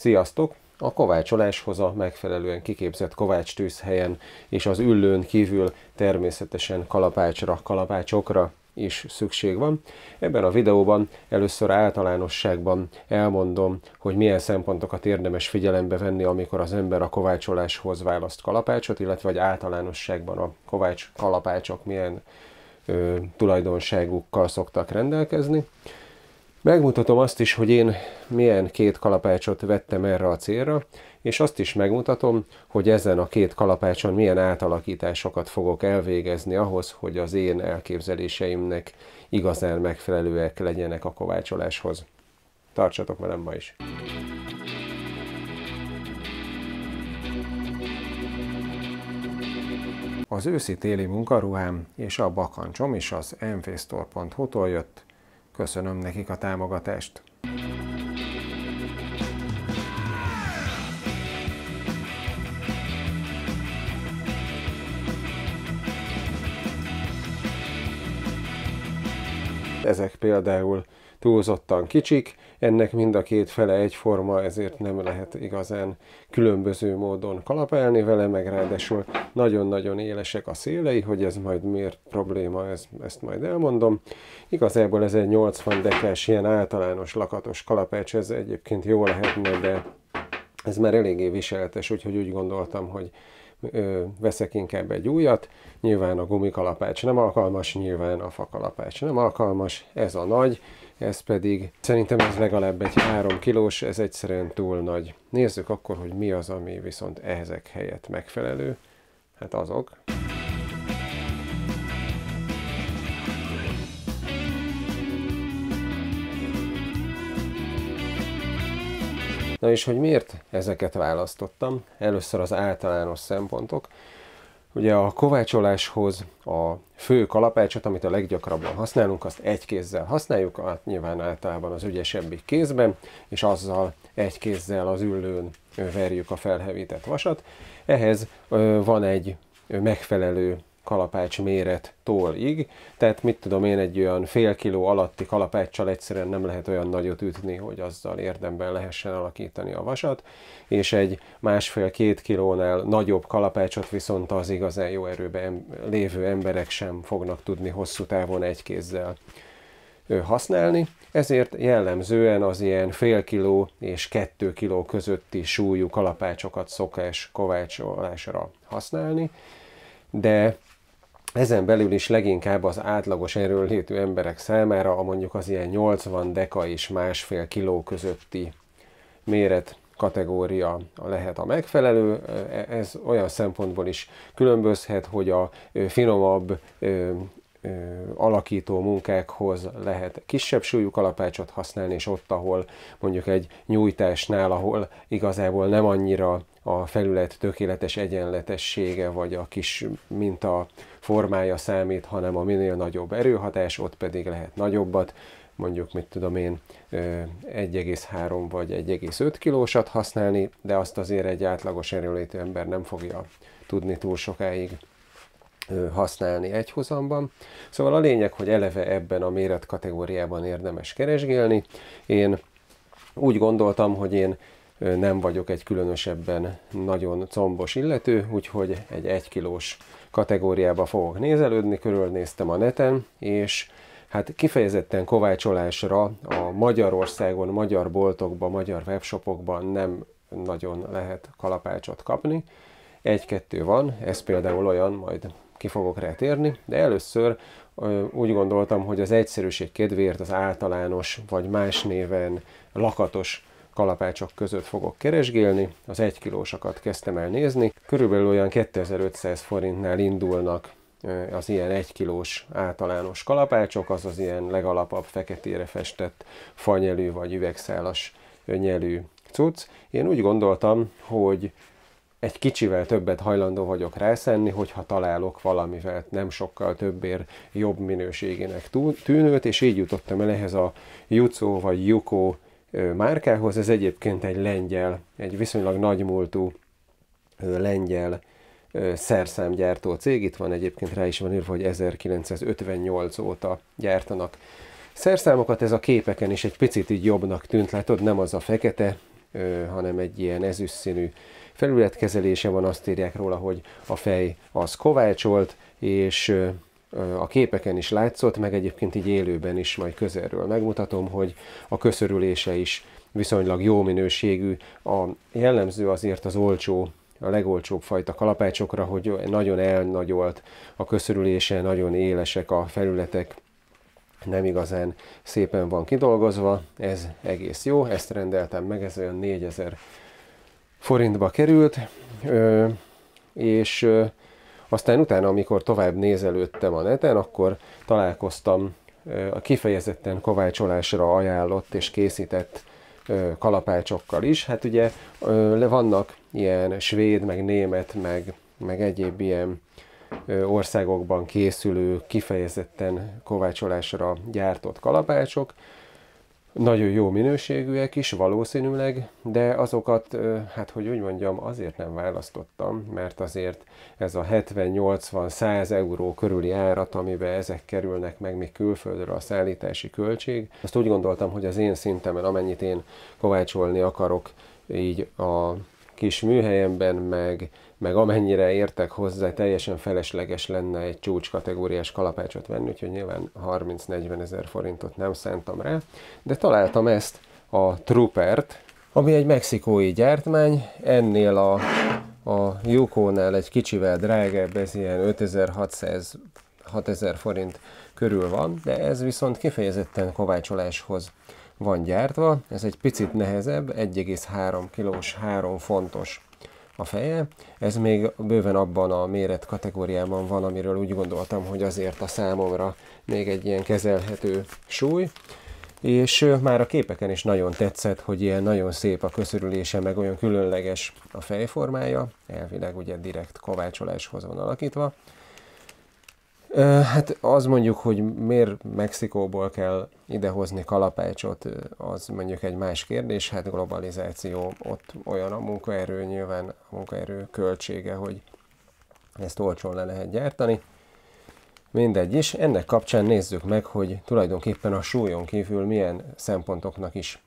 Sziasztok! A kovácsoláshoz a megfelelően kiképzett kovácstűzhelyen és az üllőn kívül természetesen kalapácsra, kalapácsokra is szükség van. Ebben a videóban először általánosságban elmondom, hogy milyen szempontokat érdemes figyelembe venni, amikor az ember a kovácsoláshoz választ kalapácsot, illetve vagy általánosságban a kovács kalapácsok milyen tulajdonságukkal szoktak rendelkezni. Megmutatom azt is, hogy én milyen két kalapácsot vettem erre a célra, és azt is megmutatom, hogy ezen a két kalapácson milyen átalakításokat fogok elvégezni ahhoz, hogy az én elképzeléseimnek igazán megfelelőek legyenek a kovácsoláshoz. Tartsatok velem ma is! Az őszi-téli munkaruhám és a bakancsom is az mvstore.hu-tól jött. Köszönöm nekik a támogatást! Ezek például túlzottan kicsik, ennek mind a két fele egyforma, ezért nem lehet igazán különböző módon kalapálni vele, meg ráadásul nagyon-nagyon élesek a szélei, hogy ez majd miért probléma, ezt majd elmondom. Igazából ez egy 80 dekás, ilyen általános lakatos kalapács, ez egyébként jó lehetne, de ez már eléggé viseltes, úgyhogy úgy gondoltam, hogy veszek inkább egy újat. Nyilván a gumikalapács nem alkalmas, nyilván a fakalapács nem alkalmas, ez a nagy, ez pedig szerintem ez legalább egy 3 kilós, ez egyszerűen túl nagy. Nézzük akkor, hogy mi az, ami viszont ezek helyett megfelelő. Hát azok. Na és hogy miért ezeket választottam? Először az általános szempontok. Ugye a kovácsoláshoz a fő kalapácsot, amit a leggyakrabban használunk, azt egy kézzel használjuk, nyilván általában az ügyesebbik kézben, és azzal egy kézzel az üllőn verjük a felhevített vasat. Ehhez van egy megfelelő kalapács méret tól-ig, tehát mit tudom én, egy olyan fél kiló alatti kalapáccsal egyszerűen nem lehet olyan nagyot ütni, hogy azzal érdemben lehessen alakítani a vasat, és egy 1,5-2 kilónál nagyobb kalapácsot viszont az igazán jó erőben lévő emberek sem fognak tudni hosszú távon egy kézzel használni, ezért jellemzően az ilyen fél kiló és 2 kiló közötti súlyú kalapácsokat szokás kovácsolásra használni, de ezen belül is leginkább az átlagos erőnlétű emberek számára mondjuk az ilyen 80 deka és 1,5 kiló közötti méret kategória lehet a megfelelő. Ez olyan szempontból is különbözhet, hogy a finomabb alakító munkákhoz lehet kisebb súlyú kalapácsot használni, és ott, ahol mondjuk egy nyújtásnál, ahol igazából nem annyira a felület tökéletes egyenletessége, vagy a kis minta formája számít, hanem a minél nagyobb erőhatás, ott pedig lehet nagyobbat, mondjuk mit tudom én 1,3 vagy 1,5 kilósat használni, de azt azért egy átlagos erőnlétű ember nem fogja tudni túl sokáig használni egyhuzamban. Szóval a lényeg, hogy eleve ebben a méretkategóriában érdemes keresgélni. Én úgy gondoltam, hogy én nem vagyok egy különösebben nagyon combos illető, úgyhogy egy 1 kilós kategóriába fogok nézelődni, körülnéztem a neten, és hát kifejezetten kovácsolásra a Magyarországon, magyar boltokban, magyar webshopokban nem nagyon lehet kalapácsot kapni. 1-2 van, ez például olyan, majd ki fogok rá térni, de először úgy gondoltam, hogy az egyszerűség kedvéért az általános vagy más néven lakatos kalapácsok között fogok keresgélni. Az 1 kilósakat kezdtem el nézni. Körülbelül olyan 2500 forintnál indulnak az ilyen 1 kilós általános kalapácsok, az ilyen legalapabb feketére festett fanyelű vagy üvegszálas nyelű cucc. Én úgy gondoltam, hogy egy kicsivel többet hajlandó vagyok rászenni, hogyha találok valamivel nem sokkal többért jobb minőségének tűnőt, és így jutottam el ehhez a Jutsu vagy Yuko márkához. Ez egyébként egy lengyel, egy viszonylag nagymúltú lengyel szerszámgyártó cég. Itt van egyébként, rá is van írva, hogy 1958 óta gyártanak szerszámokat. Ez a képeken is egy picit így jobbnak tűnt, látod, nem az a fekete hanem egy ilyen ezüstszínű felületkezelése van. Azt írják róla, hogy a fej az kovácsolt, és a képeken is látszott, meg egyébként így élőben is majd közelről megmutatom, hogy a köszörülése is viszonylag jó minőségű. A jellemző azért az olcsó, a legolcsóbb fajta kalapácsokra, hogy nagyon elnagyolt a köszörülése, nagyon élesek a felületek, nem igazán szépen van kidolgozva, ez egész jó, ezt rendeltem meg, ez olyan 4000 forintba került, és aztán utána, amikor tovább nézelődtem a neten, akkor találkoztam a kifejezetten kovácsolásra ajánlott és készített kalapácsokkal is. Hát ugye vannak ilyen svéd, meg német, meg egyéb ilyen országokban készülő, kifejezetten kovácsolásra gyártott kalapácsok, nagyon jó minőségűek is valószínűleg, de azokat, hát hogy úgy mondjam, azért nem választottam, mert azért ez a 70-80-100 euró körüli árat, amiben ezek kerülnek meg még külföldről, a szállítási költség, azt úgy gondoltam, hogy az én szintemen, amennyit én kovácsolni akarok, így a kis műhelyemben, meg amennyire értek hozzá, teljesen felesleges lenne egy csúcskategóriás kalapácsot venni, úgyhogy nyilván 30-40 ezer forintot nem szántam rá, de találtam ezt a Troopert, ami egy mexikói gyártmány, ennél a Yukónál egy kicsivel drágább, ez ilyen 5600-6000 forint körül van, de ez viszont kifejezetten kovácsoláshoz van gyártva, ez egy picit nehezebb, 1,3 kilós, 3 fontos a feje. Ez még bőven abban a méret kategóriában van, amiről úgy gondoltam, hogy azért a számomra még egy ilyen kezelhető súly. És már a képeken is nagyon tetszett, hogy ilyen nagyon szép a köszörülése, meg olyan különleges a fejformája, elvileg ugye direkt kovácsoláshoz van alakítva. Hát az mondjuk, hogy miért Mexikóból kell idehozni kalapácsot, az mondjuk egy más kérdés, hát globalizáció, ott olyan a munkaerő, nyilván a munkaerő költsége, hogy ezt olcsón le lehet gyártani. Mindegy is, ennek kapcsán nézzük meg, hogy tulajdonképpen a súlyon kívül milyen szempontoknak is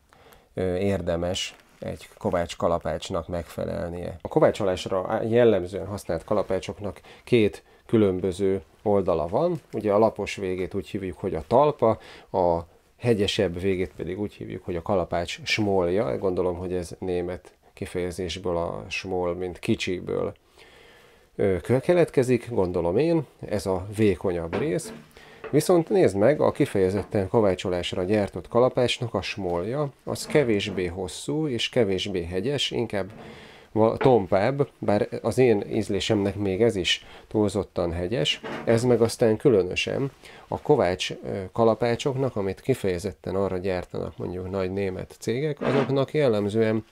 érdemes egy kovács kalapácsnak megfelelnie. A kovácsolásra jellemzően használt kalapácsoknak két különböző oldala van. Ugye a lapos végét úgy hívjuk, hogy a talpa, a hegyesebb végét pedig úgy hívjuk, hogy a kalapács smolja. Gondolom, hogy ez német kifejezésből, a smol, mint kicsiből keletkezik, gondolom én, ez a vékonyabb rész. Viszont nézd meg, a kifejezetten kovácsolásra gyártott kalapácsnak a smolja, az kevésbé hosszú és kevésbé hegyes, inkább tompább, bár az én ízlésemnek még ez is túlzottan hegyes, ez meg aztán különösen a kovács kalapácsoknak, amit kifejezetten arra gyártanak mondjuk nagy német cégek, azoknak jellemzően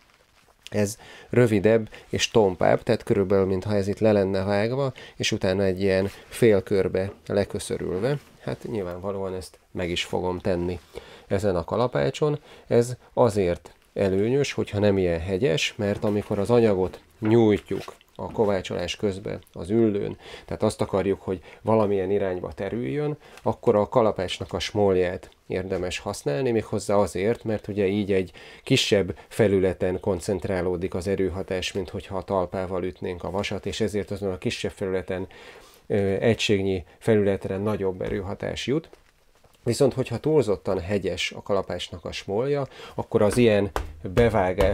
ez rövidebb és tompább, tehát körülbelül mintha ez itt le lenne vágva, és utána egy ilyen félkörbe leköszörülve. Hát nyilvánvalóan ezt meg is fogom tenni ezen a kalapácson. Ez azért előnyös, hogyha nem ilyen hegyes, mert amikor az anyagot nyújtjuk a kovácsolás közben az üllőn, tehát azt akarjuk, hogy valamilyen irányba terüljön, akkor a kalapácsnak a smolját érdemes használni, méghozzá azért, mert ugye így egy kisebb felületen koncentrálódik az erőhatás, mint hogyha a talpával ütnénk a vasat, és ezért azon a kisebb felületen, egységnyi felületre nagyobb erőhatás jut. Viszont, hogyha túlzottan hegyes a kalapácsnak a smolja, akkor az ilyen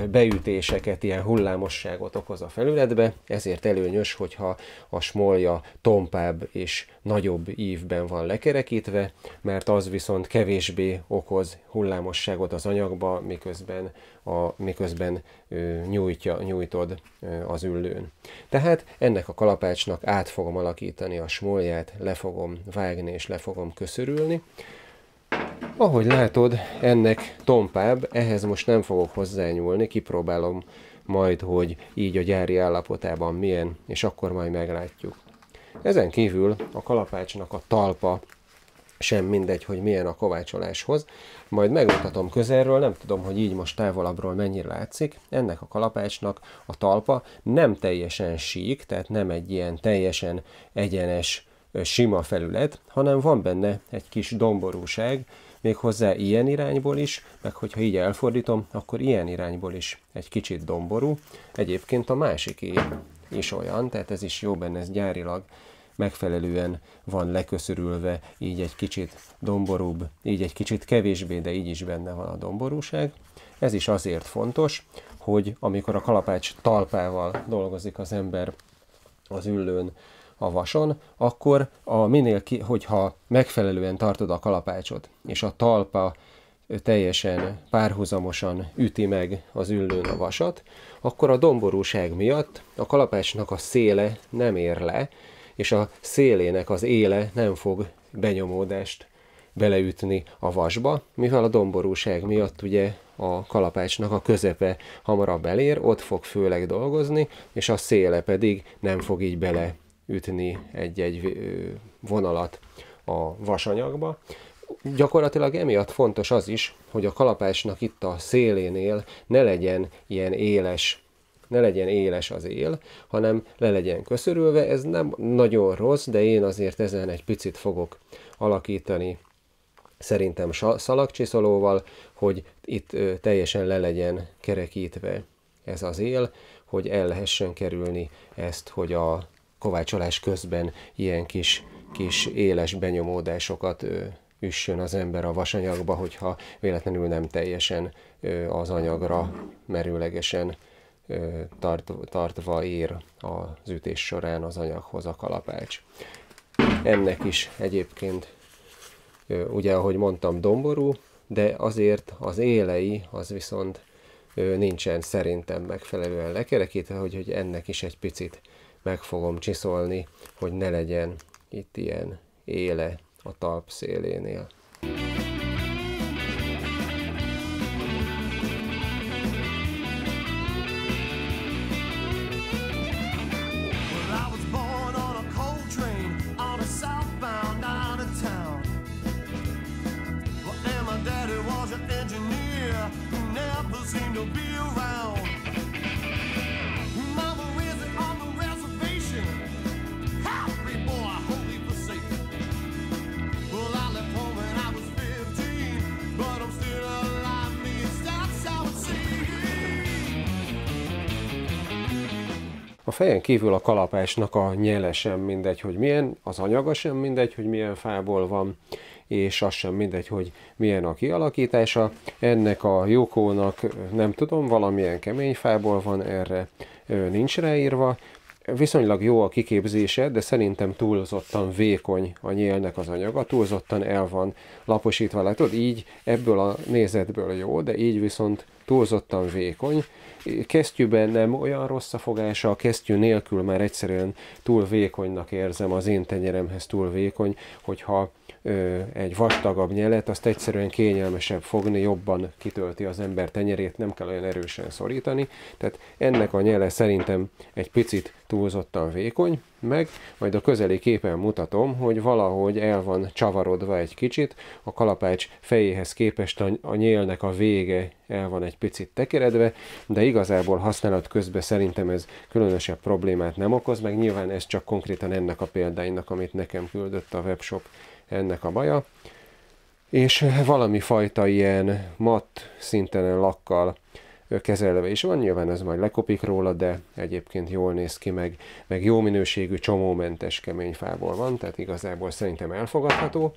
beütéseket, ilyen hullámosságot okoz a felületbe, ezért előnyös, hogyha a smolja tompább és nagyobb ívben van lekerekítve, mert az viszont kevésbé okoz hullámosságot az anyagba, miközben nyújtod az üllőn. Tehát ennek a kalapácsnak át fogom alakítani a smolját, le fogom vágni és le fogom köszörülni. Ahogy látod, ennek tompább, ehhez most nem fogok hozzányúlni, kipróbálom majd, hogy így a gyári állapotában milyen, és akkor majd meglátjuk. Ezen kívül a kalapácsnak a talpa sem mindegy, hogy milyen a kovácsoláshoz. Majd megmutatom közelről, nem tudom, hogy így most távolabbról mennyire látszik. Ennek a kalapácsnak a talpa nem teljesen sík, tehát nem egy ilyen teljesen egyenes, sima felület, hanem van benne egy kis domborúság, méghozzá ilyen irányból is, meg hogyha így elfordítom, akkor ilyen irányból is egy kicsit domború. Egyébként a másiké is olyan, tehát ez is jó benne, ez gyárilag megfelelően van leköszörülve, így egy kicsit domborúbb, így egy kicsit kevésbé, de így is benne van a domborúság. Ez is azért fontos, hogy amikor a kalapács talpával dolgozik az ember az üllőn, a vason, akkor hogyha megfelelően tartod a kalapácsot, és a talpa teljesen párhuzamosan üti meg az üllőn a vasat, akkor a domborúság miatt a kalapácsnak a széle nem ér le, és a szélének az éle nem fog benyomódást beleütni a vasba, mivel a domborúság miatt ugye a kalapácsnak a közepe hamarabb elér, ott fog főleg dolgozni, és a széle pedig nem fog így beleütni egy-egy vonalat a vasanyagba. Gyakorlatilag emiatt fontos az is, hogy a kalapácsnak itt a szélénél ne legyen éles az él, hanem le legyen köszörülve. Ez nem nagyon rossz, de én azért ezen egy picit fogok alakítani, szerintem szalagcsiszolóval, hogy itt teljesen le legyen kerekítve ez az él, hogy el lehessen kerülni ezt, hogy a kovácsolás közben ilyen kis éles benyomódásokat üssön az ember a vasanyagba, hogyha véletlenül nem teljesen az anyagra merőlegesen tartva ér az ütés során az anyaghoz a kalapács. Ennek is egyébként, ugye ahogy mondtam, domború, de azért az élei az viszont nincsen szerintem megfelelően lekerekítve, hogy ennek is egy picit meg fogom csiszolni, hogy ne legyen itt ilyen éle a talp szélénél. A fejen kívül a kalapácsnak a nyele sem mindegy, hogy milyen, az anyaga sem mindegy, hogy milyen fából van, és az sem mindegy, hogy milyen a kialakítása. Ennek a Yokónak, nem tudom, valamilyen kemény fából van, erre nincs ráírva. Viszonylag jó a kiképzése, de szerintem túlzottan vékony a nyélnek az anyaga, túlzottan el van laposítva. Látod, így ebből a nézetből jó, de így viszont túlzottan vékony. Kesztyűben nem olyan rossz a fogása, a kesztyű nélkül már egyszerűen túl vékonynak érzem, az én tenyeremhez túl vékony, hogyha egy vastagabb nyelet, azt egyszerűen kényelmesebb fogni, jobban kitölti az ember tenyerét, nem kell olyan erősen szorítani. Tehát ennek a nyele szerintem egy picit túlzottan vékony, meg majd a közeli képen mutatom, hogy valahogy el van csavarodva egy kicsit, a kalapács fejéhez képest a nyélnek a vége el van egy picit tekeredve, de igazából használat közben szerintem ez különösebb problémát nem okoz, meg nyilván ez csak konkrétan ennek a példáinak, amit nekem küldött a webshop, ennek a baja. És valami fajta ilyen matt szintenen lakkal kezelve is van, nyilván ez majd lekopik róla, de egyébként jól néz ki, meg jó minőségű csomómentes kemény fából van, tehát igazából szerintem elfogadható.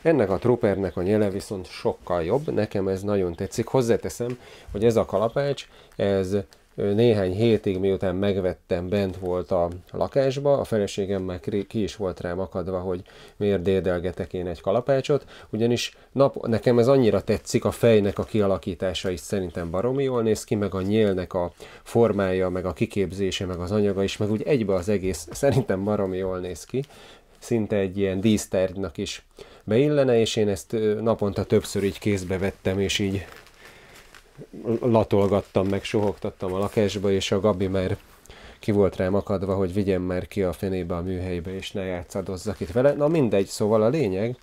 Ennek a Troopernek a nyele viszont sokkal jobb, nekem ez nagyon tetszik. Hozzáteszem, hogy ez a kalapács, ez néhány hétig, miután megvettem, bent volt a lakásba, a feleségem már ki is volt rám akadva, hogy miért dédelgetek én egy kalapácsot, ugyanis nekem ez annyira tetszik, a fejnek a kialakítása is szerintem baromi jól néz ki, meg a nyélnek a formája, meg a kiképzése, meg az anyaga is, meg úgy egybe az egész szerintem baromi jól néz ki, szinte egy ilyen dísztárgynak is beillene, és én ezt naponta többször így kézbe vettem, és így latolgattam, meg suhogtattam a lakásba, és a Gabi már ki volt rám akadva, hogy vigyem már ki a fenébe a műhelybe, és ne játszadozzak itt vele. Na mindegy, szóval a lényeg,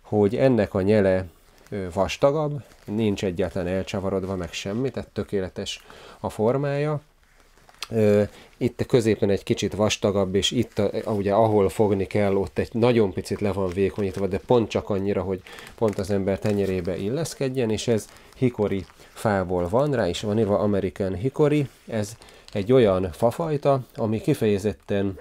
hogy ennek a nyele vastagabb, nincs egyáltalán elcsavarodva, meg semmi, tehát tökéletes a formája, Itt a középen egy kicsit vastagabb, és itt, ugye, ahol fogni kell, ott egy nagyon picit le van vékonyítva, de pont csak annyira, hogy pont az ember tenyerébe illeszkedjen, és ez hikori fából van, rá is van írva American Hickory. Ez egy olyan fafajta, ami kifejezetten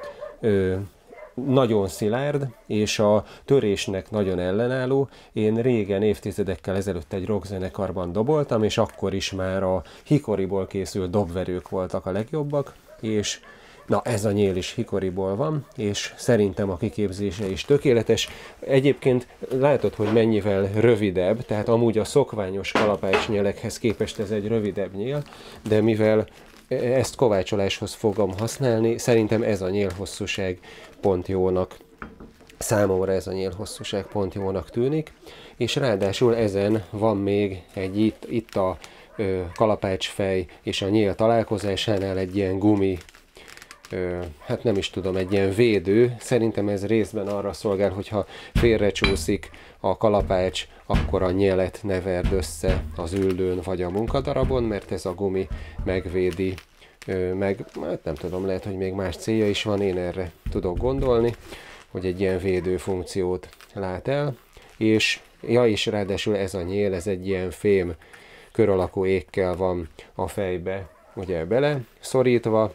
nagyon szilárd, és a törésnek nagyon ellenálló. Én régen, évtizedekkel ezelőtt egy rockzenekarban doboltam, és akkor is már a hikoriból készült dobverők voltak a legjobbak, és na, ez a nyél is hikoriból van, és szerintem a kiképzése is tökéletes. Egyébként látod, hogy mennyivel rövidebb, tehát amúgy a szokványos kalapács nyelekhez képest ez egy rövidebb nyél, de mivel ezt kovácsoláshoz fogom használni, szerintem ez a nyélhosszúság pont jónak, számomra ez a nyélhosszúság pont jónak tűnik, és ráadásul ezen van még egy itt a kalapácsfej és a nyél találkozásánál egy ilyen gumi, hát nem is tudom, egy ilyen védő. Szerintem ez részben arra szolgál, hogyha félrecsúszik a kalapács, akkor a nyélet ne verd össze az üldőn vagy a munkadarabon, mert ez a gumi megvédi, meg hát nem tudom, lehet, hogy még más célja is van, én erre tudok gondolni, hogy egy ilyen védő funkciót lát el, és ráadásul ez a nyél, ez egy ilyen fém kör alakú ékkel van a fejbe, ugye, bele szorítva,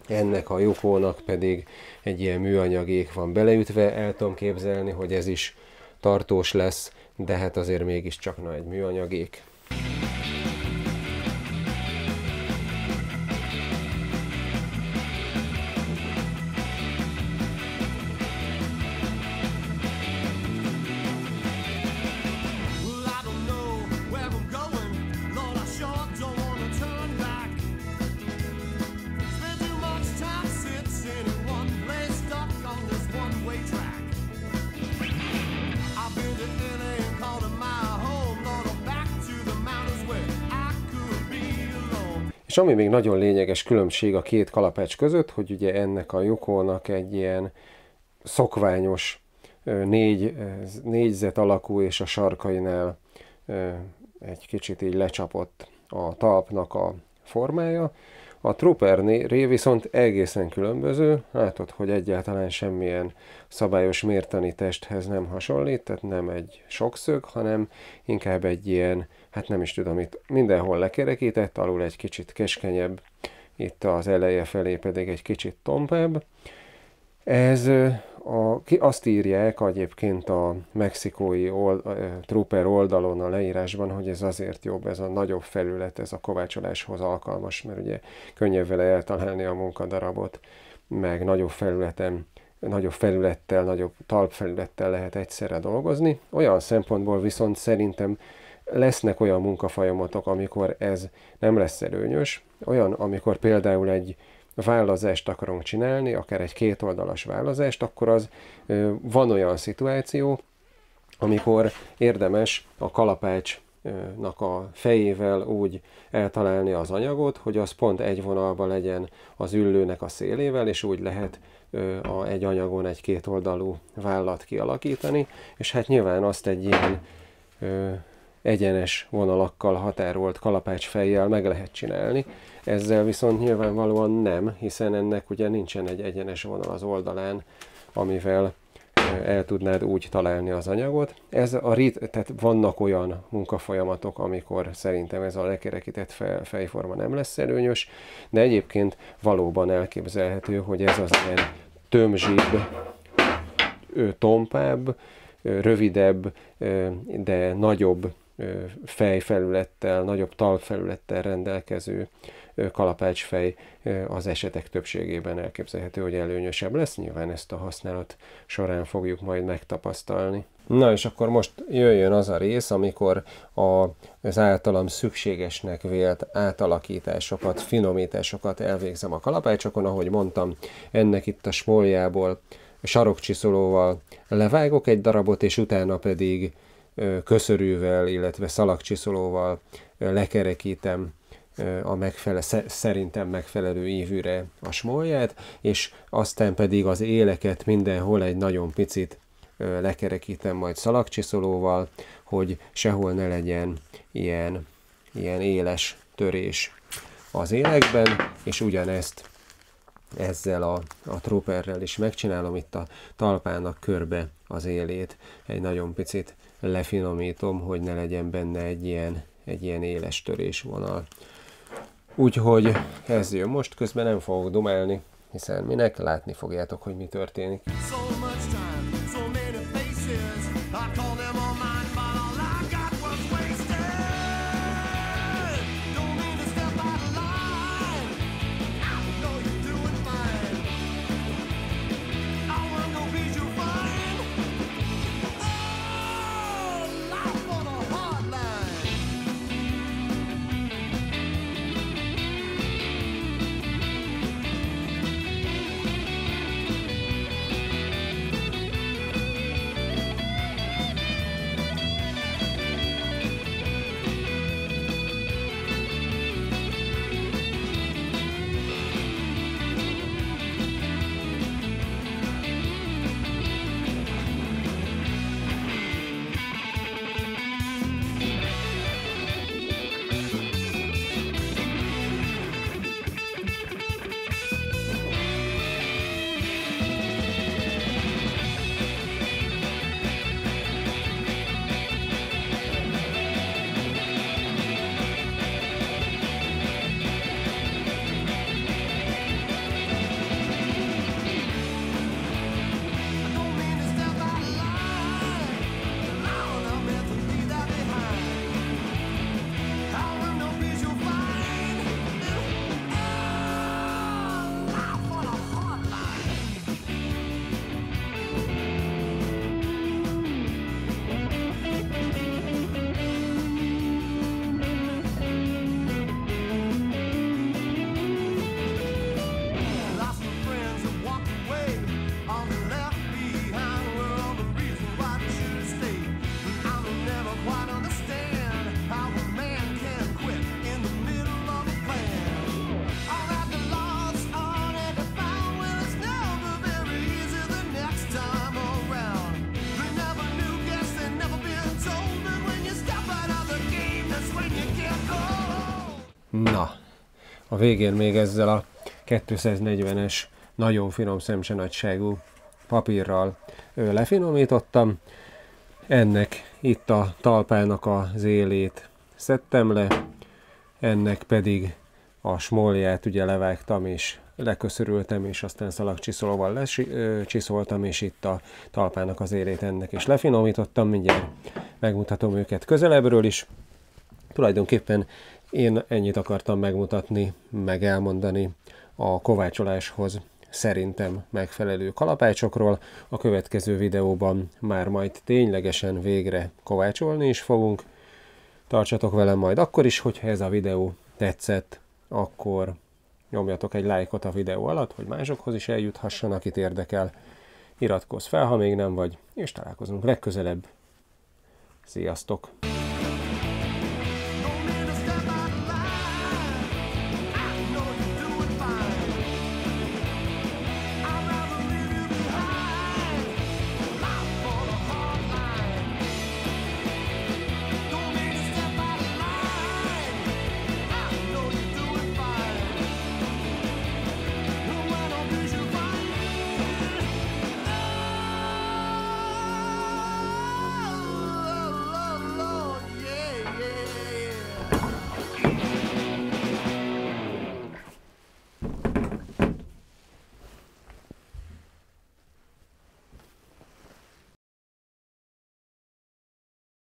ennek a lyukónak pedig egy ilyen műanyag ék van beleütve. El tudom képzelni, hogy ez is tartós lesz, de hát azért mégiscsak egy műanyag ék. És ami még nagyon lényeges különbség a két kalapács között, hogy ugye ennek a lyukónak egy ilyen szokványos négyzet alakú, és a sarkainál egy kicsit így lecsapott a talpnak a formája. A Trooper-ré viszont egészen különböző, látod, hogy egyáltalán semmilyen szabályos mértani testhez nem hasonlít, tehát nem egy sokszög, hanem inkább egy ilyen, hát nem is tudom, itt mindenhol lekerekített, alul egy kicsit keskenyebb, itt az eleje felé pedig egy kicsit tompább. Ez azt írják egyébként a mexikói Trooper oldalon a leírásban, hogy ez azért jobb, ez a nagyobb felület, ez a kovácsoláshoz alkalmas, mert ugye könnyebb vele eltalálni a munkadarabot, meg nagyobb felülettel, nagyobb talpfelülettel lehet egyszerre dolgozni. Olyan szempontból viszont szerintem lesznek olyan munkafolyamatok, amikor ez nem lesz előnyös, olyan, amikor például egy vállazást akarunk csinálni, akár egy kétoldalas vállazást, akkor az van olyan szituáció, amikor érdemes a kalapácsnak a fejével úgy eltalálni az anyagot, hogy az pont egy vonalba legyen az üllőnek a szélével, és úgy lehet egy anyagon egy kétoldalú vállat kialakítani, és hát nyilván azt egy ilyen egyenes vonalakkal határolt kalapácsfejjel meg lehet csinálni. Ezzel viszont nyilvánvalóan nem, hiszen ennek ugye nincsen egy egyenes vonal az oldalán, amivel el tudnád úgy találni az anyagot. Tehát vannak olyan munkafolyamatok, amikor szerintem ez a lekerekített fejforma nem lesz előnyös, de egyébként valóban elképzelhető, hogy ez az ilyen tömzsibb, tompább, rövidebb, de nagyobb fejfelülettel, nagyobb talpfelülettel rendelkező kalapácsfej az esetek többségében elképzelhető, hogy előnyösebb lesz. Nyilván ezt a használat során fogjuk majd megtapasztalni. Na és akkor most jöjjön az a rész, amikor az általam szükségesnek vélt átalakításokat, finomításokat elvégzem a kalapácsokon. Ahogy mondtam, ennek itt a smoljából sarokcsiszolóval levágok egy darabot, és utána pedig köszörűvel, illetve szalagcsiszolóval lekerekítem szerintem megfelelő ívűre a smolját, és aztán pedig az éleket mindenhol egy nagyon picit lekerekítem majd szalagcsiszolóval, hogy sehol ne legyen ilyen éles törés az élekben, és ugyanezt ezzel a Trooperrel is megcsinálom, itt a talpának körbe az élét. Egy nagyon picit lefinomítom, hogy ne legyen benne egy ilyen éles törésvonal. Úgyhogy ez jön most, közben nem fogok dumálni, hiszen minek, látni fogjátok, hogy mi történik. Na, a végén még ezzel a 240-es nagyon finom szemcsenagyságú papírral lefinomítottam. Ennek itt a talpának az élét szedtem le, ennek pedig a smolját ugye levágtam és leköszörültem, és aztán szalagcsiszolóval lecsiszoltam, és itt a talpának az élét ennek is lefinomítottam. Mindjárt megmutatom őket közelebbről is. Tulajdonképpen én ennyit akartam megmutatni, meg elmondani a kovácsoláshoz szerintem megfelelő kalapácsokról. A következő videóban már majd ténylegesen végre kovácsolni is fogunk. Tartsatok velem majd akkor is, hogyha ez a videó tetszett, akkor nyomjatok egy lájkot a videó alatt, hogy másokhoz is eljuthasson, akit érdekel. Iratkozz fel, ha még nem vagy, és találkozunk legközelebb. Sziasztok!